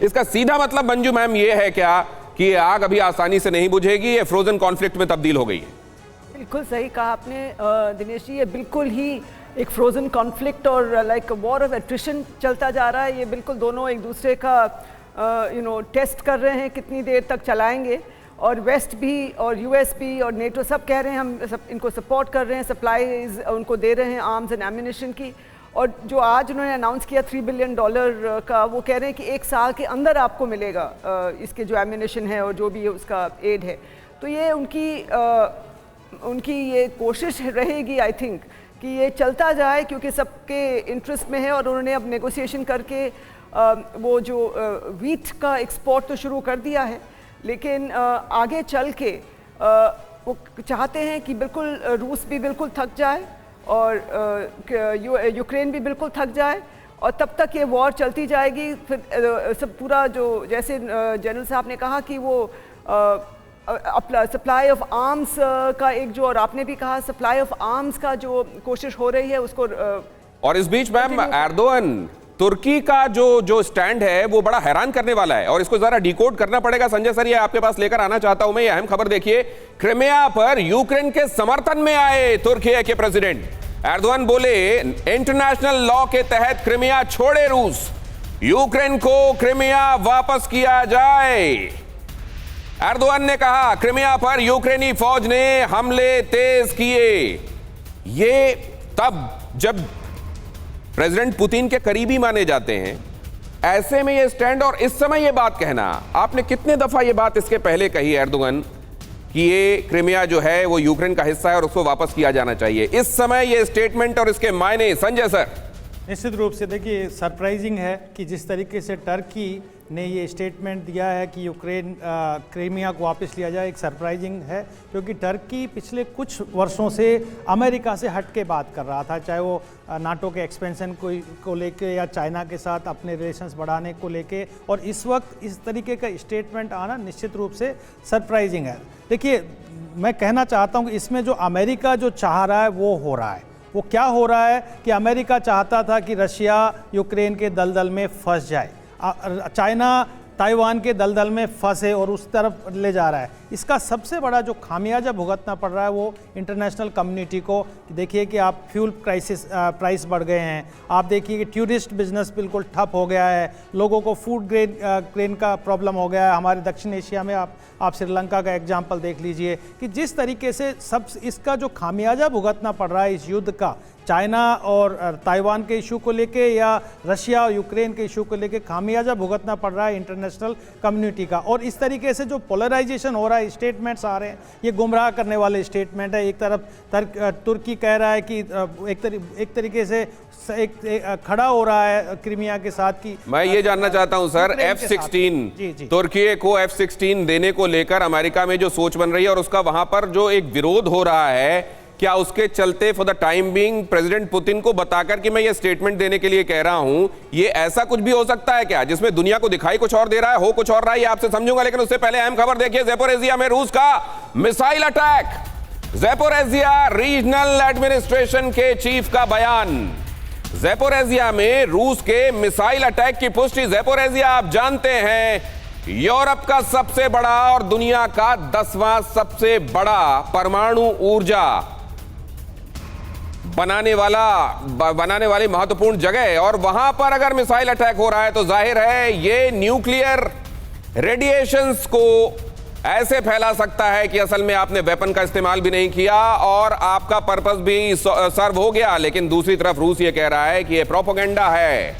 इसका सीधा मतलब मंजू मैम ये है क्या कि ये आग अभी आसानी से नहीं बुझेगी, ये फ्रोजन कॉन्फ्लिक्ट में तब्दील हो गई है? बिल्कुल सही कहा आपने दिनेश जी, ये बिल्कुल ही एक फ्रोजन कॉन्फ्लिक्ट और लाइक वॉर ऑफ एट्रिशन चलता जा रहा है। ये बिल्कुल दोनों एक दूसरे का टेस्ट कर रहे हैं कितनी देर तक चलाएंगे, और वेस्ट भी और यूएस भी और नेटो सब कह रहे हैं हम सब इनको सपोर्ट कर रहे हैं, सप्लाईज उनको दे रहे हैं आर्म्स एंड एम्यूनिशन की। और जो आज उन्होंने अनाउंस किया $3 बिलियन का, वो कह रहे हैं कि 1 साल के अंदर आपको मिलेगा इसके जो एम्यूनिशन है और जो भी उसका एड है। तो ये उनकी ये कोशिश रहेगी आई थिंक कि ये चलता जाए, क्योंकि सबके इंटरेस्ट में है। और उन्होंने अब नेगोशिएशन करके वो जो वीट का एक्सपोर्ट तो शुरू कर दिया है, लेकिन आगे चल के वो चाहते हैं कि बिल्कुल रूस भी बिल्कुल थक जाए और यूक्रेन भी बिल्कुल थक जाए, और तब तक ये वॉर चलती जाएगी। फिर सब पूरा जो जैसे जनरल साहब ने कहा कि वो सप्लाई ऑफ आर्म्स का एक जो, और आपने भी कहा सप्लाई ऑफ आर्म्स का जो कोशिश हो रही है उसको। और इस बीच मैम एर्दोगन तुर्की का जो स्टैंड है वो बड़ा हैरान करने वाला है, और इसको जरा डिकोड करना पड़ेगा। संजय सर, ये आपके पास लेकर आना चाहता हूं मैं। ये अहम खबर देखिए, क्रिमिया पर यूक्रेन के समर्थन में आए तुर्की के प्रेसिडेंट एर्दोगन बोले, इंटरनेशनल लॉ के तहत क्रिमिया छोड़े रूस, यूक्रेन को क्रिमिया वापस किया जाए। एर्दोगन ने कहा, क्रिमिया पर यूक्रेनी फौज ने हमले तेज किए। ये तब जब प्रेसिडेंट पुतिन के करीबी माने जाते हैं, ऐसे में ये स्टैंड और इस समय ये बात कहना, आपने कितने दफा ये बात इसके पहले कही एर्दोगन कि ये क्रिमिया जो है वो यूक्रेन का हिस्सा है और उसको वापस किया जाना चाहिए। इस समय ये स्टेटमेंट और इसके मायने, संजय सर। निश्चित रूप से देखिए, सरप्राइजिंग है कि जिस तरीके से टर्की ने ये स्टेटमेंट दिया है कि यूक्रेन क्रीमिया को वापस लिया जाए, एक सरप्राइजिंग है, क्योंकि टर्की पिछले कुछ वर्षों से अमेरिका से हट के बात कर रहा था, चाहे वो नाटो के एक्सपेंशन को लेके या चाइना के साथ अपने रिलेशंस बढ़ाने को लेके। और इस वक्त इस तरीके का स्टेटमेंट आना निश्चित रूप से सरप्राइजिंग है। देखिए, मैं कहना चाहता हूँ कि इसमें जो अमेरिका जो चाह रहा है वो हो रहा है। वो क्या हो रहा है कि अमेरिका चाहता था कि रशिया यूक्रेन के दलदल में फंस जाए, चाइना ताइवान के दलदल में फंसे और उस तरफ ले जा रहा है। इसका सबसे बड़ा जो खामियाजा भुगतना पड़ रहा है वो इंटरनेशनल कम्युनिटी को। देखिए कि आप फ्यूल प्राइस बढ़ गए हैं, आप देखिए कि टूरिस्ट बिजनेस बिल्कुल ठप हो गया है, लोगों को फूड ग्रेन का प्रॉब्लम हो गया है। हमारे दक्षिण एशिया में आप श्रीलंका का एग्जाम्पल देख लीजिए कि जिस तरीके से सब इसका जो खामियाजा भुगतना पड़ रहा है इस युद्ध का, चाइना और ताइवान के इशू को लेके या रशिया और यूक्रेन के इशू को लेके खामियाजा भुगतना पड़ रहा है इंटरनेशनल कम्युनिटी का। और इस तरीके से जो पोलराइजेशन हो रहा है, स्टेटमेंट्स आ रहे हैं, ये गुमराह करने वाले स्टेटमेंट है। एक तरफ तुर्की कह रहा है कि एक तरीके से खड़ा हो रहा है क्रीमिया के साथ की। मैं ये जानना चाहता हूं सर, F-16 तुर्की को F-16 देने को लेकर अमेरिका में जो सोच बन रही है और उसका वहां पर जो एक विरोध हो रहा है, क्या उसके चलते for the time being president Putin को बताकर कि मैं ये स्टेटमेंट देने के लिए कह रहा हूं, ये ऐसा कुछ भी हो सकता है क्या जिसमें दुनिया को दिखाई कुछ और दे रहा है, हो कुछ और रहा है? ये आपसे समझूंगा, लेकिन उससे पहले अहम खबर देखिए, ज़ैपोरिज़िया में रूस का missile attack. Zaporizhzhia regional administration के चीफ का बयान। ज़ैपोरिज़िया में रूस के मिसाइल अटैक की पुष्टि। ज़ैपोरिज़िया आप जानते हैं यूरोप का सबसे बड़ा और दुनिया का 10वां सबसे बड़ा परमाणु ऊर्जा बनाने वाली महत्वपूर्ण जगह है, और वहां पर अगर मिसाइल अटैक हो रहा है तो जाहिर है ये न्यूक्लियर रेडिएशंस को ऐसे फैला सकता है कि असल में आपने वेपन का इस्तेमाल भी नहीं किया और आपका पर्पस भी सर्व हो गया। लेकिन दूसरी तरफ रूस ये कह रहा है कि ये प्रोपेगेंडा है।